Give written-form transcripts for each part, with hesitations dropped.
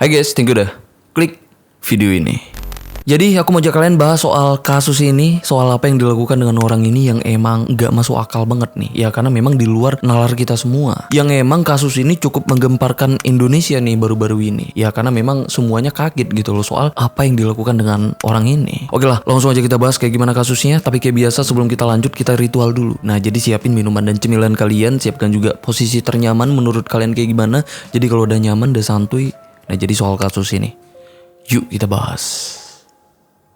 Hai guys, thank you udah klik video ini. Jadi aku mau ajak kalian bahas soal kasus ini, soal apa yang dilakukan dengan orang ini yang emang gak masuk akal banget nih. Ya karena memang di luar nalar kita semua. Yang emang kasus ini cukup menggemparkan Indonesia nih baru-baru ini. Ya karena memang semuanya kaget gitu loh soal apa yang dilakukan dengan orang ini. Oke lah, langsung aja kita bahas kayak gimana kasusnya. Tapi kayak biasa sebelum kita lanjut kita ritual dulu. Nah jadi siapin minuman dan cemilan kalian, siapkan juga posisi ternyaman menurut kalian kayak gimana. Jadi kalau udah nyaman, udah santuy. Nah jadi soal kasus ini, yuk kita bahas.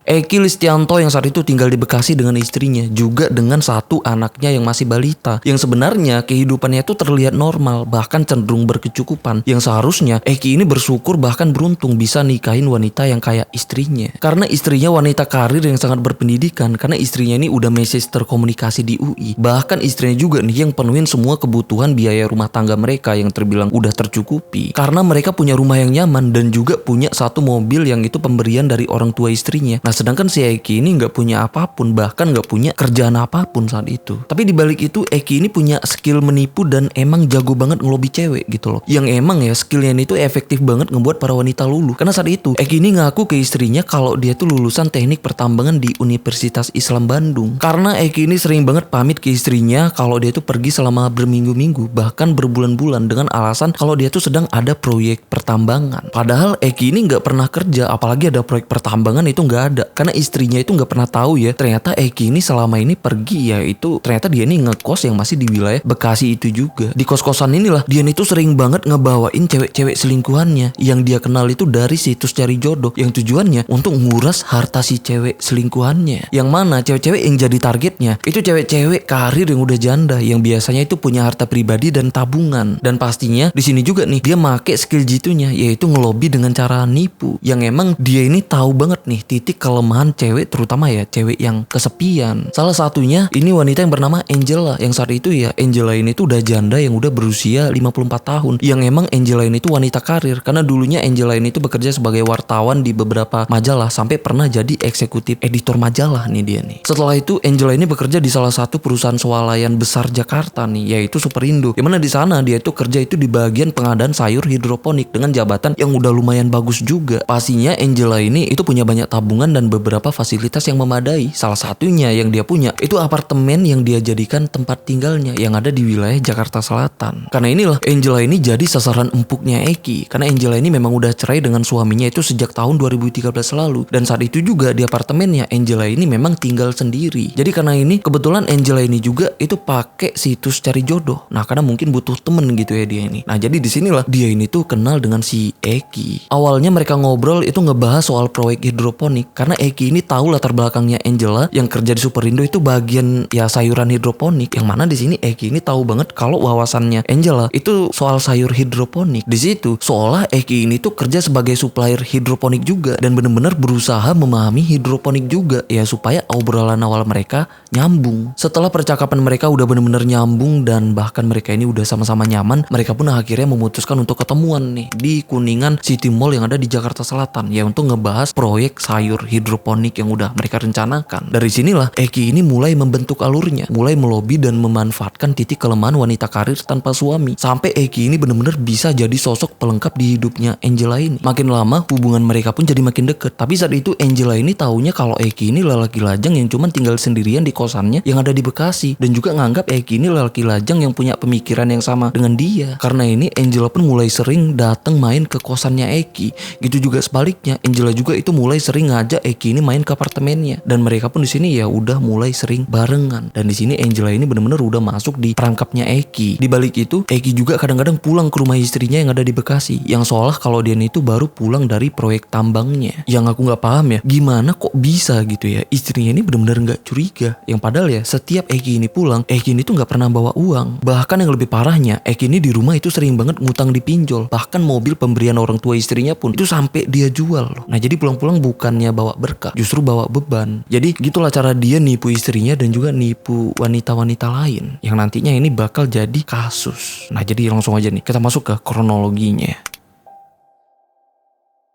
Eki Listianto yang saat itu tinggal di Bekasi dengan istrinya, juga dengan satu anaknya yang masih balita, yang sebenarnya kehidupannya itu terlihat normal, bahkan cenderung berkecukupan, yang seharusnya Eki ini bersyukur bahkan beruntung bisa nikahin wanita yang kayak istrinya. Karena istrinya wanita karir yang sangat berpendidikan, karena istrinya ini udah magister komunikasi di UI, bahkan istrinya juga nih yang penuhin semua kebutuhan biaya rumah tangga mereka yang terbilang udah tercukupi. Karena mereka punya rumah yang nyaman dan juga punya satu mobil yang itu pemberian dari orang tua istrinya. Nah sedangkan si Eki ini nggak punya apapun, bahkan nggak punya kerjaan apapun saat itu. Tapi dibalik itu Eki ini punya skill menipu dan emang jago banget ngelobi cewek gitu loh. Yang emang ya skillnya ini tuh efektif banget ngebuat para wanita luluh. Karena saat itu Eki ini ngaku ke istrinya kalau dia tuh lulusan teknik pertambangan di Universitas Islam Bandung. Karena Eki ini sering banget pamit ke istrinya kalau dia tuh pergi selama berminggu-minggu, bahkan berbulan-bulan dengan alasan kalau dia tuh sedang ada proyek pertambangan. Padahal Eki ini nggak pernah kerja, apalagi ada proyek pertambangan itu nggak ada. Karena istrinya itu nggak pernah tahu ya, ternyata Eki ini selama ini pergi ya itu ternyata dia ini ngekos yang masih di wilayah Bekasi itu juga. Di kos-kosan inilah dia itu sering banget ngebawain cewek-cewek selingkuhannya yang dia kenal itu dari situs cari jodoh, yang tujuannya untuk nguras harta si cewek selingkuhannya. Yang mana cewek-cewek yang jadi targetnya itu cewek-cewek karir yang udah janda, yang biasanya itu punya harta pribadi dan tabungan. Dan pastinya di sini juga nih dia make skill jitunya, yaitu ngelobi dengan cara nipu. Yang emang dia ini tahu banget nih titik kelemahan cewek, terutama ya cewek yang kesepian. Salah satunya ini wanita yang bernama Angela, yang saat itu ya Angela ini tuh udah janda yang udah berusia 54 tahun. Yang emang Angela ini tuh wanita karir, karena dulunya Angela ini tuh bekerja sebagai wartawan di beberapa majalah, sampai pernah jadi eksekutif editor majalah nih dia nih. Setelah itu Angela ini bekerja di salah satu perusahaan swalayan besar Jakarta nih, yaitu Superindo. Yang mana di sana dia tuh kerja itu di bagian pengadaan sayur hidroponik dengan jabatan yang udah lumayan bagus juga. Pastinya Angela ini itu punya banyak tabungan dan beberapa fasilitas yang memadai. Salah satunya yang dia punya itu apartemen yang dia jadikan tempat tinggalnya yang ada di wilayah Jakarta Selatan. Karena inilah Angela ini jadi sasaran empuknya Eki, karena Angela ini memang udah cerai dengan suaminya itu sejak tahun 2013 lalu, dan saat itu juga di apartemennya Angela ini memang tinggal sendiri. Jadi karena ini kebetulan Angela ini juga itu pakai situs cari jodoh. Nah karena mungkin butuh temen gitu ya dia ini. Nah jadi disinilah dia ini tuh kenal dengan si Eki. Awalnya mereka ngobrol itu ngebahas soal proyek hidroponik, karena Eki ini tahu latar belakangnya Angela yang kerja di Superindo itu bagian ya sayuran hidroponik. Yang mana di sini Eki ini tahu banget kalau wawasannya Angela itu soal sayur hidroponik. Di situ seolah Eki ini tuh kerja sebagai supplier hidroponik juga dan benar-benar berusaha memahami hidroponik juga ya supaya obrolan awal mereka nyambung. Setelah percakapan mereka udah benar-benar nyambung dan bahkan mereka ini udah sama-sama nyaman, mereka pun akhirnya memutuskan untuk ketemuan nih di Kuningan City Mall yang ada di Jakarta Selatan ya untuk ngebahas proyek sayur hidroponik yang udah mereka rencanakan. Dari sinilah Eki ini mulai membentuk alurnya, mulai melobi dan memanfaatkan titik kelemahan wanita karir tanpa suami, sampai Eki ini benar-benar bisa jadi sosok pelengkap di hidupnya Angela ini. Makin lama hubungan mereka pun jadi makin deket. Tapi saat itu Angela ini taunya kalau Eki ini lelaki lajang yang cuman tinggal sendirian di kosannya yang ada di Bekasi, dan juga nganggap Eki ini lelaki lajang yang punya pemikiran yang sama dengan dia. Karena ini Angela pun mulai sering datang main ke kosannya Eki. Gitu juga sebaliknya, Angela juga itu mulai sering ngajak Eki ini main ke apartemennya, dan mereka pun di sini ya udah mulai sering barengan. Dan di sini Angela ini benar-benar udah masuk di perangkapnya Eki. Di balik itu Eki juga kadang-kadang pulang ke rumah istrinya yang ada di Bekasi, yang seolah kalau dia itu baru pulang dari proyek tambangnya. Yang aku nggak paham ya, gimana kok bisa gitu ya istrinya ini benar-benar nggak curiga. Yang padahal ya setiap Eki ini pulang, Eki ini tuh nggak pernah bawa uang. Bahkan yang lebih parahnya, Eki ini di rumah itu sering banget ngutang di pinjol. Bahkan mobil pemberian orang tua istrinya pun itu sampai dia jual loh. Nah jadi pulang-pulang bukannya bawa berkah, justru bawa beban. Jadi gitulah cara dia nipu istrinya dan juga nipu wanita-wanita lain yang nantinya ini bakal jadi kasus. Nah jadi langsung aja nih kita masuk ke kronologinya.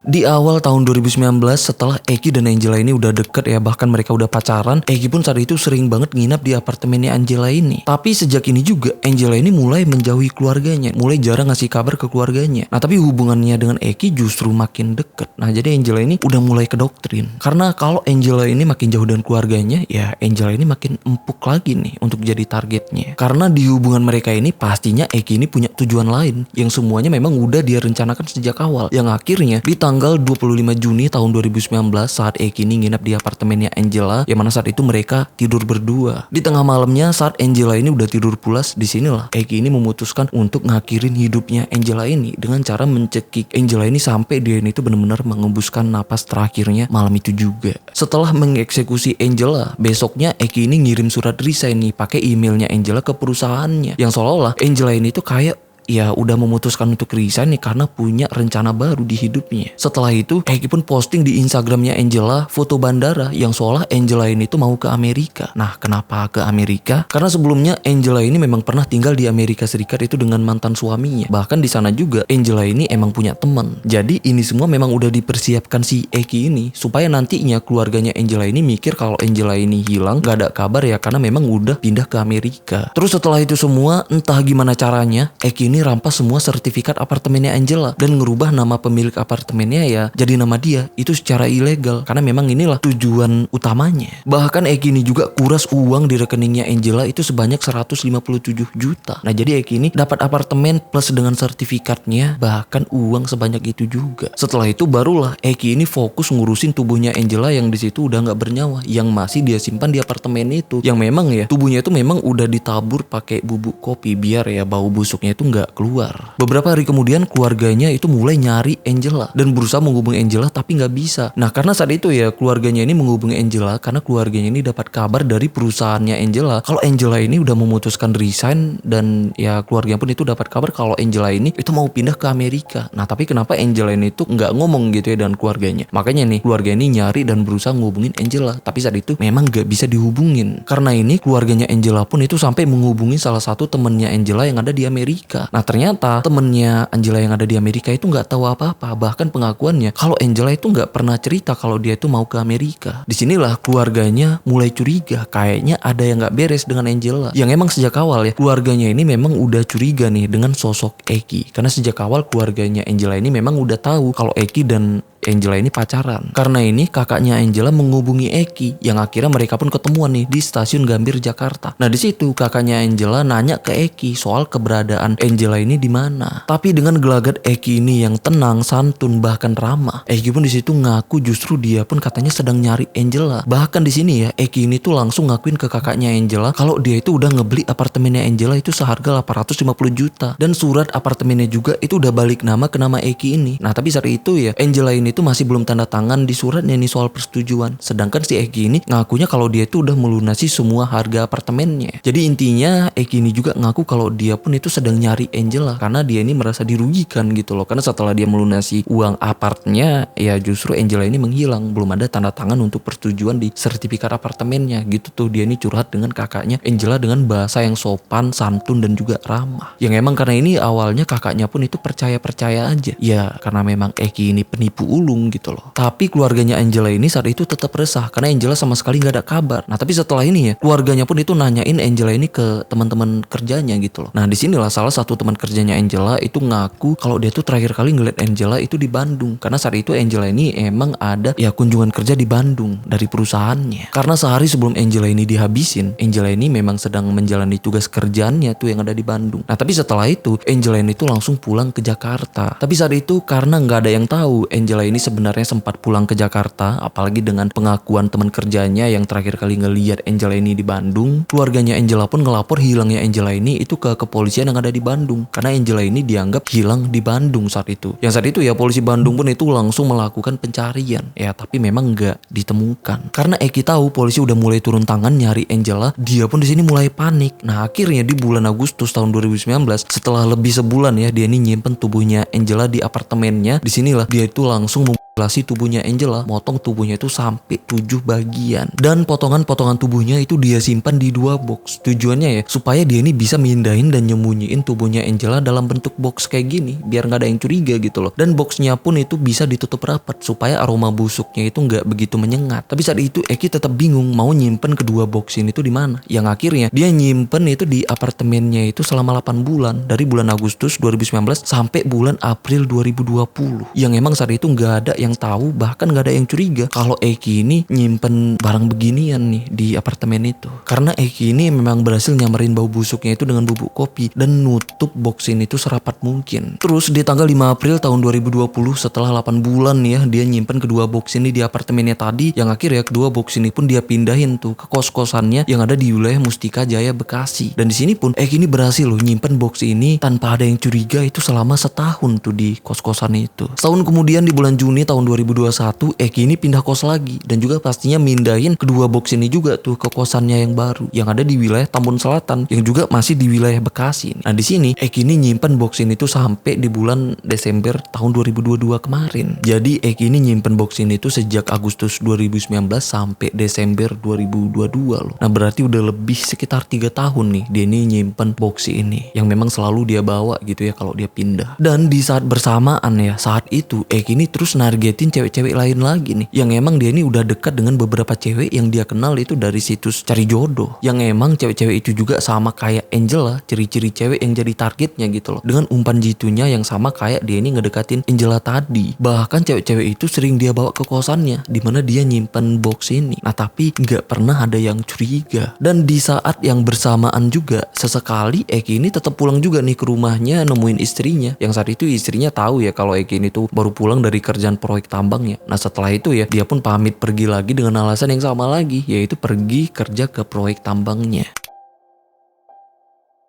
Di awal tahun 2019 setelah Eki dan Angela ini udah deket ya, bahkan mereka udah pacaran, Eki pun saat itu sering banget nginap di apartemennya Angela ini. Tapi sejak ini juga Angela ini mulai menjauhi keluarganya, mulai jarang ngasih kabar ke keluarganya. Nah tapi hubungannya dengan Eki justru makin deket. Nah jadi Angela ini udah mulai kedoktrin. Karena kalau Angela ini makin jauh dengan keluarganya, ya Angela ini makin empuk lagi nih untuk jadi targetnya. Karena di hubungan mereka ini pastinya Eki ini punya tujuan lain yang semuanya memang udah dia rencanakan sejak awal. Yang akhirnya di tanggal 25 Juni tahun 2019 saat Eki ini nginap di apartemennya Angela, yang mana saat itu mereka tidur berdua. Di tengah malamnya saat Angela ini udah tidur pulas, disinilah Eki ini memutuskan untuk ngakhirin hidupnya Angela ini dengan cara mencekik Angela ini sampai dia ini tuh benar-benar mengembuskan napas terakhirnya malam itu juga. Setelah mengeksekusi Angela, besoknya Eki ini ngirim surat resign nih pakai emailnya Angela ke perusahaannya, yang seolah-olah Angela ini tuh kayak ya udah memutuskan untuk resign nih karena punya rencana baru di hidupnya. Setelah itu Eki pun posting di Instagramnya Angela foto bandara yang seolah Angela ini tuh mau ke Amerika. Nah kenapa ke Amerika? Karena sebelumnya Angela ini memang pernah tinggal di Amerika Serikat itu dengan mantan suaminya. Bahkan di sana juga Angela ini emang punya teman. Jadi ini semua memang udah dipersiapkan si Eki ini supaya nantinya keluarganya Angela ini mikir kalau Angela ini hilang gak ada kabar ya karena memang udah pindah ke Amerika. Terus setelah itu semua entah gimana caranya Eki ini rampas semua sertifikat apartemennya Angela dan ngerubah nama pemilik apartemennya ya jadi nama dia itu secara ilegal karena memang inilah tujuan utamanya. Bahkan Eki ini juga kuras uang di rekeningnya Angela itu sebanyak 157 juta. Nah jadi Eki ini dapat apartemen plus dengan sertifikatnya bahkan uang sebanyak itu juga. Setelah itu barulah Eki ini fokus ngurusin tubuhnya Angela yang di situ udah nggak bernyawa yang masih dia simpan di apartemen itu yang memang ya tubuhnya itu memang udah ditabur pakai bubuk kopi biar ya bau busuknya itu nggak keluar. Beberapa hari kemudian keluarganya itu mulai nyari Angela dan berusaha menghubungi Angela tapi nggak bisa. Nah karena saat itu ya keluarganya ini menghubungi Angela karena keluarganya ini dapat kabar dari perusahaannya Angela kalau Angela ini udah memutuskan resign dan ya keluarganya pun itu dapat kabar kalau Angela ini itu mau pindah ke Amerika. Nah tapi kenapa Angela ini tuh nggak ngomong gitu ya dan keluarganya. Makanya nih keluarga ini nyari dan berusaha ngehubungin Angela tapi saat itu memang nggak bisa dihubungin. Karena ini keluarganya Angela pun itu sampai menghubungi salah satu temennya Angela yang ada di Amerika. Nah ternyata temennya Angela yang ada di Amerika itu nggak tahu apa-apa, bahkan pengakuannya kalau Angela itu nggak pernah cerita kalau dia itu mau ke Amerika. Disinilah keluarganya mulai curiga, kayaknya ada yang nggak beres dengan Angela. Yang emang sejak awal ya keluarganya ini memang udah curiga nih dengan sosok Eki, karena sejak awal keluarganya Angela ini memang udah tahu kalau Eki dan Angela ini pacaran. Karena ini kakaknya Angela menghubungi Eki yang akhirnya mereka pun ketemuan nih di stasiun Gambir Jakarta. Nah di situ kakaknya Angela nanya ke Eki soal keberadaan Angela ini di mana. Tapi dengan gelagat Eki ini yang tenang, santun bahkan ramah, Eki pun di situ ngaku justru dia pun katanya sedang nyari Angela. Bahkan di sini ya Eki ini tuh langsung ngakuin ke kakaknya Angela kalau dia itu udah ngebeli apartemennya Angela itu seharga 850 juta dan surat apartemennya juga itu udah balik nama ke nama Eki ini. Nah tapi saat itu ya Angela ini itu masih belum tanda tangan di suratnya nih soal persetujuan. Sedangkan si Eki ini ngakunya kalau dia itu udah melunasi semua harga apartemennya. Jadi intinya Eki ini juga ngaku kalau dia pun itu sedang nyari Angela karena dia ini merasa dirugikan gitu loh. Karena setelah dia melunasi uang apartnya ya justru Angela ini menghilang. Belum ada tanda tangan untuk persetujuan di sertifikat apartemennya gitu tuh. Dia ini curhat dengan kakaknya Angela dengan bahasa yang sopan, santun dan juga ramah. Yang emang karena ini awalnya kakaknya pun itu percaya-percaya aja. Ya karena memang Eki ini penipu ulung gitu loh. Tapi keluarganya Angela ini saat itu tetap resah karena Angela sama sekali nggak ada kabar. Nah tapi setelah ini ya keluarganya pun itu nanyain Angela ini ke teman-teman kerjanya gitu loh. Nah disinilah salah satu teman kerjanya Angela itu ngaku kalau dia tuh terakhir kali ngeliat Angela itu di Bandung karena saat itu Angela ini emang ada ya kunjungan kerja di Bandung dari perusahaannya. Karena sehari sebelum Angela ini dihabisin, Angela ini memang sedang menjalani tugas kerjaannya tuh yang ada di Bandung. Nah tapi setelah itu Angela ini tuh langsung pulang ke Jakarta. Tapi saat itu karena nggak ada yang tahu Angela ini sebenarnya sempat pulang ke Jakarta, apalagi dengan pengakuan teman kerjanya yang terakhir kali ngelihat Angela ini di Bandung. Keluarganya Angela pun ngelapor hilangnya Angela ini itu ke kepolisian yang ada di Bandung karena Angela ini dianggap hilang di Bandung saat itu. Yang saat itu ya polisi Bandung pun itu langsung melakukan pencarian ya tapi memang nggak ditemukan. Karena Eki tahu polisi udah mulai turun tangan nyari Angela, dia pun di sini mulai panik. Nah akhirnya di bulan Agustus tahun 2019 setelah lebih sebulan ya dia ini nyimpen tubuhnya Angela di apartemennya, disinilah dia itu langsung mutilasi tubuhnya Angela, motong tubuhnya itu sampai 7 bagian. Dan potongan-potongan tubuhnya itu dia simpan di 2 box. Tujuannya ya supaya dia ini bisa mindahin dan nyembunyiin tubuhnya Angela dalam bentuk box kayak gini, biar nggak ada yang curiga gitu loh. Dan boxnya pun itu bisa ditutup rapat supaya aroma busuknya itu nggak begitu menyengat. Tapi saat itu Eki tetap bingung mau nyimpen kedua box ini tuh di mana. Yang akhirnya dia nyimpen itu di apartemennya itu selama 8 bulan, dari bulan Agustus 2019 sampai bulan April 2020. Yang emang saat itu nggak ada yang tahu, bahkan gak ada yang curiga kalau Eki ini nyimpen barang beginian nih di apartemen itu. Karena Eki ini memang berhasil nyamarin bau busuknya itu dengan bubuk kopi dan nutup box ini tuh serapat mungkin. Terus di tanggal 5 April tahun 2020, setelah 8 bulan ya dia nyimpen kedua box ini di apartemennya tadi, yang akhirnya kedua box ini pun dia pindahin tuh ke kos-kosannya yang ada di wilayah Mustika Jaya, Bekasi. Dan di sini pun Eki ini berhasil loh nyimpen box ini tanpa ada yang curiga itu selama setahun tuh di kos-kosan itu. Setahun kemudian di bulan Juni tahun 2021, Eki ini pindah kos lagi dan juga pastinya mindahin kedua box ini juga tuh ke kosannya yang baru yang ada di wilayah Tambun Selatan yang juga masih di wilayah Bekasi. Nah di sini Eki ini nyimpen box ini tuh sampai di bulan Desember tahun 2022 kemarin. Jadi Eki ini nyimpen box ini tuh sejak Agustus 2019 sampai Desember 2022 loh. Nah berarti udah lebih sekitar 3 tahun nih dia ini nyimpen box ini yang memang selalu dia bawa gitu ya kalau dia pindah. Dan di saat bersamaan ya, saat itu Eki ini terus nargetin cewek-cewek lain lagi nih yang emang dia ini udah dekat dengan beberapa cewek yang dia kenal itu dari situs cari jodoh, yang emang cewek-cewek itu juga sama kayak Angela, ciri-ciri cewek yang jadi targetnya gitu loh, dengan umpan jitunya yang sama kayak dia ini ngedekatin Angela tadi. Bahkan cewek-cewek itu sering dia bawa ke kosannya dimana dia nyimpen box ini. Nah tapi nggak pernah ada yang curiga. Dan di saat yang bersamaan juga sesekali Eki ini tetap pulang juga nih ke rumahnya nemuin istrinya, yang saat itu istrinya tahu ya kalau Eki ini tuh baru pulang dari kerjaan proyek tambangnya. Nah setelah itu ya dia pun pamit pergi lagi dengan alasan yang sama lagi, yaitu pergi kerja ke proyek tambangnya.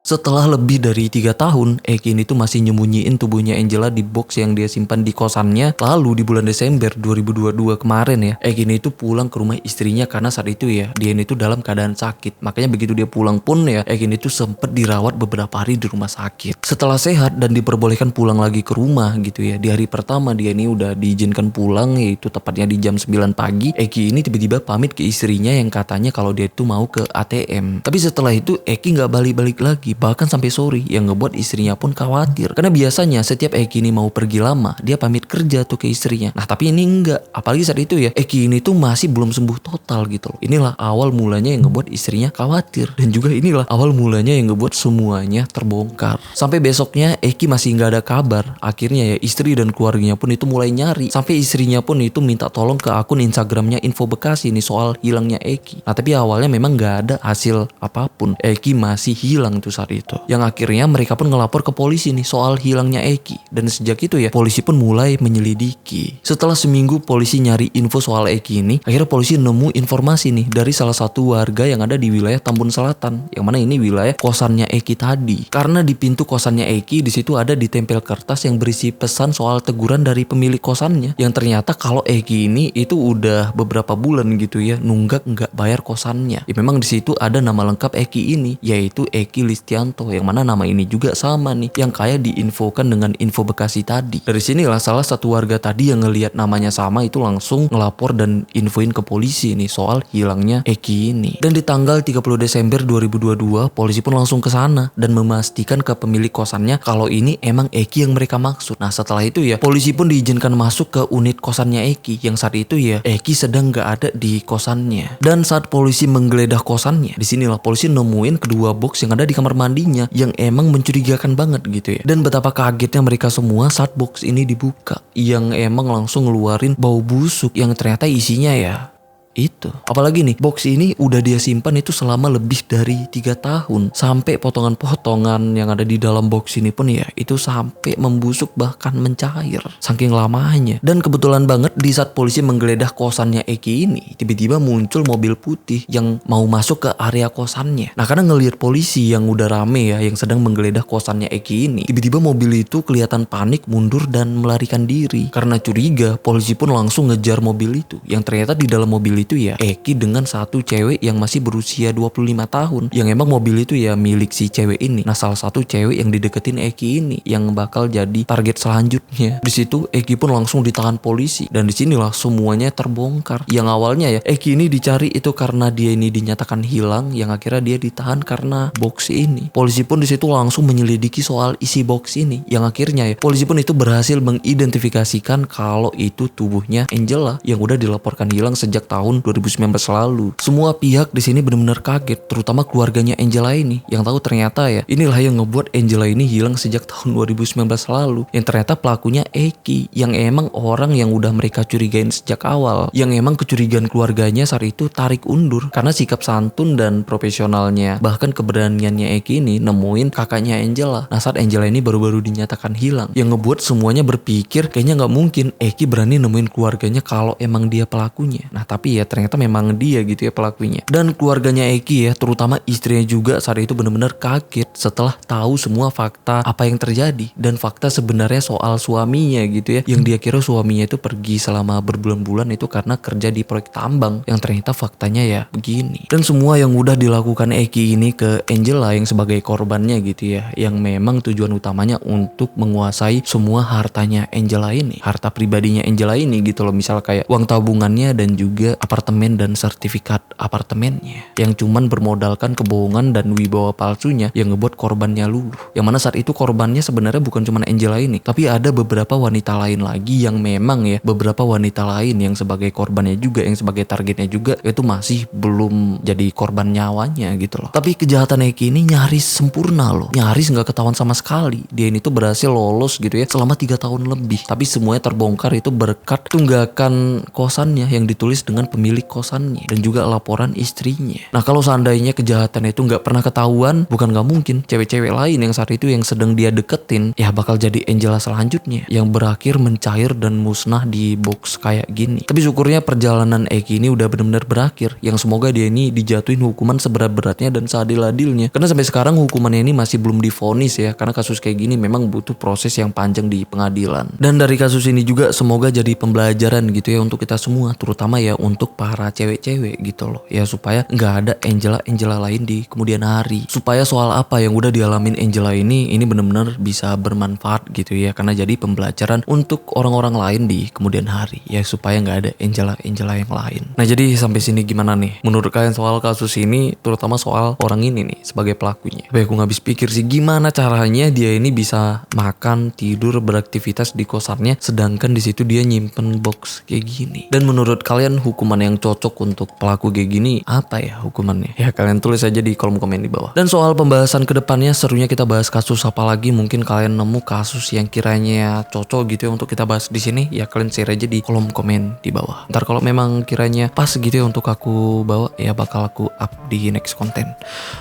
Setelah lebih dari 3 tahun, Eki ini tuh masih nyembunyiin tubuhnya Angela di box yang dia simpan di kosannya. Lalu di bulan Desember 2022 kemarin ya, Eki ini tuh pulang ke rumah istrinya karena saat itu ya dia ini tuh dalam keadaan sakit. Makanya begitu dia pulang pun ya Eki ini tuh sempet dirawat beberapa hari di rumah sakit. Setelah sehat dan diperbolehkan pulang lagi ke rumah gitu ya, di hari pertama dia ini udah diizinkan pulang, yaitu tepatnya di jam 9 pagi. Eki ini tiba-tiba pamit ke istrinya yang katanya kalau dia tuh mau ke ATM. Tapi setelah itu Eki nggak balik-balik lagi, bahkan sampai sore, yang ngebuat istrinya pun khawatir. Karena biasanya setiap Eki ini mau pergi lama, dia pamit kerja tuh ke istrinya. Nah tapi ini enggak, apalagi saat itu ya Eki ini tuh masih belum sembuh total gitu loh. Inilah awal mulanya yang ngebuat istrinya khawatir, dan juga inilah awal mulanya yang ngebuat semuanya terbongkar. Sampai besoknya Eki masih nggak ada kabar. Akhirnya ya istri dan keluarganya pun itu mulai nyari, sampai istrinya pun itu minta tolong ke akun Instagramnya Info Bekasi nih soal hilangnya Eki. Nah tapi awalnya memang nggak ada hasil apapun, Eki masih hilang tuh saat itu. Yang akhirnya mereka pun ngelapor ke polisi nih soal hilangnya Eki. Dan sejak itu ya polisi pun mulai menyelidiki. Setelah seminggu polisi nyari info soal Eki ini, akhirnya polisi nemu informasi nih dari salah satu warga yang ada di wilayah Tambun Selatan, yang mana ini wilayah kosannya Eki tadi. Karena di pintu kosannya Eki di situ ada ditempel kertas yang berisi pesan soal teguran dari pemilik kosannya, yang ternyata kalau Eki ini itu udah beberapa bulan gitu ya nunggak nggak bayar kosannya. Ya memang di situ ada nama lengkap Eki ini, yaitu Eki Listianto, yang mana nama ini juga sama nih yang kayak diinfokan dengan Info Bekasi tadi. Dari sinilah salah satu warga tadi yang ngelihat namanya sama itu langsung ngelapor dan infoin ke polisi nih soal hilangnya Eki ini. Dan di tanggal 30 Desember 2022 polisi pun langsung ke sana dan memastikan ke pemilik kosannya kalau ini emang Eki yang mereka maksud. Nah setelah itu ya polisi pun diizinkan masuk ke unit kosannya Eki, yang saat itu ya Eki sedang nggak ada di kosannya. Dan saat polisi menggeledah kosannya, disinilah polisi nemuin kedua box yang ada di kamar mandinya yang emang mencurigakan banget gitu ya. Dan betapa kagetnya mereka semua saat box ini dibuka, yang emang langsung ngeluarin bau busuk yang ternyata isinya ya itu. Apalagi nih box ini udah dia simpan itu selama lebih dari 3 tahun. Sampai potongan-potongan yang ada di dalam box ini pun ya itu sampai membusuk bahkan mencair saking lamanya. Dan kebetulan banget di saat polisi menggeledah kosannya Eki ini, tiba-tiba muncul mobil putih yang mau masuk ke area kosannya. Nah karena ngelihat polisi yang udah rame ya yang sedang menggeledah kosannya Eki ini, tiba-tiba mobil itu kelihatan panik mundur dan melarikan diri. Karena curiga, polisi pun langsung ngejar mobil itu, yang ternyata di dalam mobil itu ya Eki dengan satu cewek yang masih berusia 25 tahun. Yang emang mobil itu ya milik si cewek ini. Nah salah satu cewek yang dideketin Eki ini yang bakal jadi target selanjutnya. Di situ Eki pun langsung ditahan polisi dan disinilah semuanya terbongkar. Yang awalnya ya Eki ini dicari itu karena dia ini dinyatakan hilang, yang akhirnya dia ditahan karena box ini. Polisi pun di situ langsung menyelidiki soal isi box ini, yang akhirnya ya polisi pun itu berhasil mengidentifikasikan kalau itu tubuhnya Angela yang udah dilaporkan hilang sejak tahun 2019 lalu. Semua pihak di sini benar-benar kaget, terutama keluarganya Angela ini yang tahu ternyata ya inilah yang ngebuat Angela ini hilang sejak tahun 2019 lalu. Yang ternyata pelakunya Eki yang emang orang yang udah mereka curigain sejak awal. Yang emang kecurigaan keluarganya saat itu tarik undur karena sikap santun dan profesionalnya, bahkan keberaniannya Eki ini nemuin kakaknya Angela. Nah saat Angela ini baru-baru dinyatakan hilang, yang ngebuat semuanya berpikir kayaknya nggak mungkin Eki berani nemuin keluarganya kalau emang dia pelakunya. Nah tapi ya ternyata memang dia gitu ya pelakunya. Dan keluarganya Eki ya, terutama istrinya juga saat itu benar-benar kaget setelah tahu semua fakta apa yang terjadi dan fakta sebenarnya soal suaminya gitu ya, yang dia kira suaminya itu pergi selama berbulan-bulan itu karena kerja di proyek tambang, yang ternyata faktanya ya begini. Dan semua yang udah dilakukan Eki ini ke Angela yang sebagai korbannya gitu ya, yang memang tujuan utamanya untuk menguasai semua hartanya Angela ini, harta pribadinya Angela ini gitu loh, misal kayak uang tabungannya dan juga apartemen dan sertifikat apartemennya, yang cuman bermodalkan kebohongan dan wibawa palsunya yang ngebuat korbannya luluh. Yang mana saat itu korbannya sebenarnya bukan cuman Angela ini, tapi ada beberapa wanita lain lagi yang memang ya beberapa wanita lain yang sebagai korbannya juga, yang sebagai targetnya juga itu masih belum jadi korban nyawanya gitu loh. Tapi kejahatan Eki ini nyaris sempurna loh, nyaris nggak ketahuan sama sekali. Dia ini tuh berhasil lolos gitu ya selama 3 tahun lebih. Tapi semuanya terbongkar itu berkat tunggakan kosannya yang ditulis dengan pemilik kosannya dan juga laporan istrinya. Nah kalau seandainya kejahatan itu nggak pernah ketahuan, bukan nggak mungkin cewek-cewek lain yang saat itu yang sedang dia deketin ya bakal jadi Angela selanjutnya yang berakhir mencair dan musnah di box kayak gini. Tapi syukurnya perjalanan Eki ini udah benar-benar berakhir, yang semoga dia ini dijatuhin hukuman seberat-beratnya dan seadil-adilnya. Karena sampai sekarang hukumannya ini masih belum divonis ya, karena kasus kayak gini memang butuh proses yang panjang di pengadilan. Dan dari kasus ini juga semoga jadi pembelajaran gitu ya untuk kita semua, terutama ya untuk para cewek-cewek gitu loh ya, supaya nggak ada Angela lain di kemudian hari, supaya soal apa yang udah dialamin Angela ini benar-benar bisa bermanfaat gitu ya, karena jadi pembelajaran untuk orang-orang lain di kemudian hari ya, supaya nggak ada Angela yang lain. Nah jadi sampai sini gimana nih menurut kalian soal kasus ini, terutama soal orang ini nih sebagai pelakunya? Tapi aku nggak habis pikir sih gimana caranya dia ini bisa makan, tidur, beraktivitas di kosannya sedangkan di situ dia nyimpen box kayak gini. Dan menurut kalian hukuman yang cocok untuk pelaku kayak gini apa ya hukumannya? Ya kalian tulis aja di kolom komen di bawah. Dan soal pembahasan kedepannya serunya kita bahas kasus apa lagi, mungkin kalian nemu kasus yang kiranya cocok gitu ya untuk kita bahas di sini ya, kalian share aja di kolom komen di bawah. Ntar kalau memang kiranya pas gitu ya untuk aku bawa ya bakal aku up di next konten.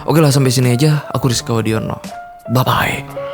Oke lah sampai sini aja, aku Rizka Wadiono. Bye bye.